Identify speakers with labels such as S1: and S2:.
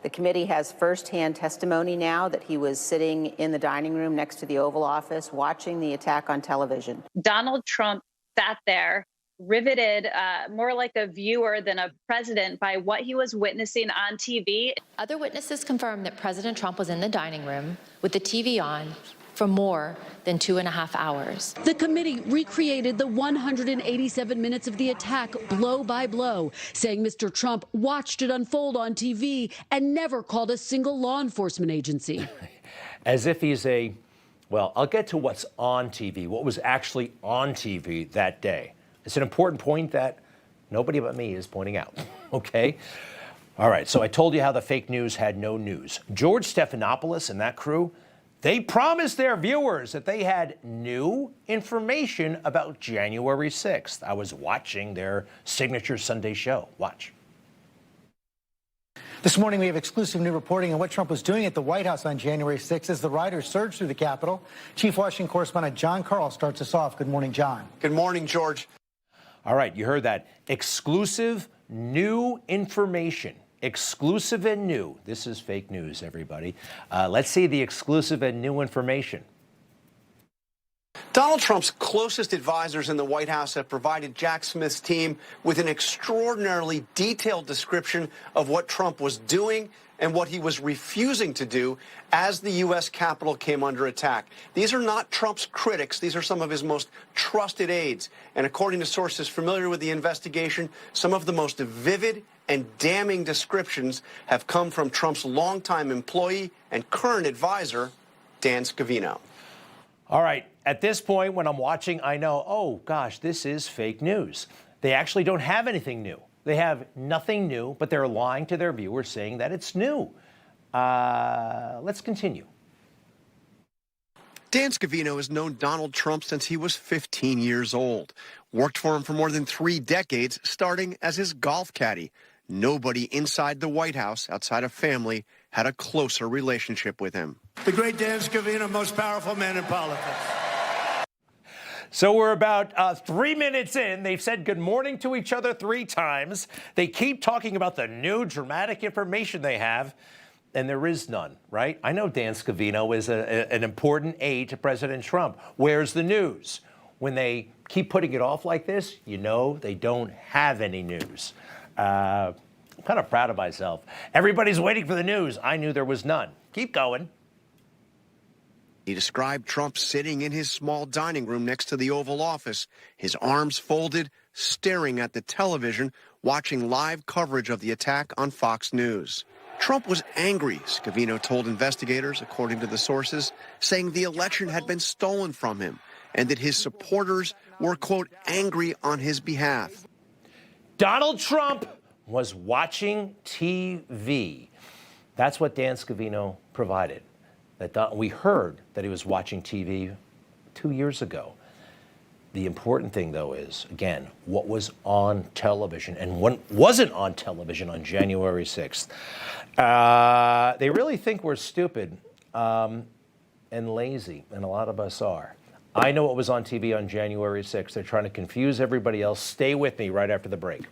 S1: The committee has firsthand testimony now that he was sitting in the dining room next to the Oval Office watching the attack on television.
S2: Donald Trump sat there, riveted, more like a viewer than a president, by what he was witnessing on TV.
S3: Other witnesses confirmed that President Trump was in the dining room with the TV on for more than 2.5 hours.
S4: The committee recreated the 187 minutes of the attack blow by blow, saying Mr. Trump watched it unfold on TV and never called a single law enforcement agency.
S5: As if he's well, I'll get to what's on TV, what was actually on TV that day. It's an important point that nobody but me is pointing out, okay? All right, so I told you how the fake news had no news. George Stephanopoulos and that crew, they promised their viewers that they had new information about January 6th. I was watching their signature Sunday show. Watch.
S6: This morning, we have exclusive new reporting on what Trump was doing at the White House on January 6th as the rioters surged through the Capitol. Chief Washington correspondent John Carl starts us off. Good morning, John.
S7: Good morning, George.
S5: All right, you heard that. Exclusive new information. Exclusive and new. This is fake news, everybody. Let's see the exclusive and new information.
S7: Donald Trump's closest advisors in the White House have provided Jack Smith's team with an extraordinarily detailed description of what Trump was doing and what he was refusing to do as the U.S. Capitol came under attack. These are not Trump's critics. These are some of his most trusted aides. And according to sources familiar with the investigation, some of the most vivid and damning descriptions have come from Trump's longtime employee and current advisor, Dan Scavino.
S5: All right, at this point, when I'm watching, I know, oh, gosh, this is fake news. They actually don't have anything new. They have nothing new, but they're lying to their viewers saying that it's new. Let's continue.
S7: Dan Scavino has known Donald Trump since he was 15 years old. Worked for him for more than 3 decades, starting as his golf caddy. Nobody inside the White House, outside of family, had a closer relationship with him.
S8: The great Dan Scavino, most powerful man in politics.
S5: So we're about 3 minutes in. They've said good morning to each other 3 times. They keep talking about the new dramatic information they have, and there is none, right? I know Dan Scavino is an important aide to President Trump. Where's the news? When they keep putting it off like this, you know they don't have any news. I'm kind of proud of myself. Everybody's waiting for the news. I knew there was none. Keep going.
S7: He described Trump sitting in his small dining room next to the Oval Office, his arms folded, staring at the television, watching live coverage of the attack on Fox News. Trump was angry, Scavino told investigators, according to the sources, saying the election had been stolen from him and that his supporters were, quote, angry on his behalf.
S5: Donald Trump was watching TV. That's what Dan Scavino provided. We heard that he was watching TV 2 years ago. The important thing, though, is, again, what was on television and what wasn't on television on January 6th. They really think we're stupid and lazy, and a lot of us are. I know what was on TV on January 6th. They're trying to confuse everybody else. Stay with me right after the break.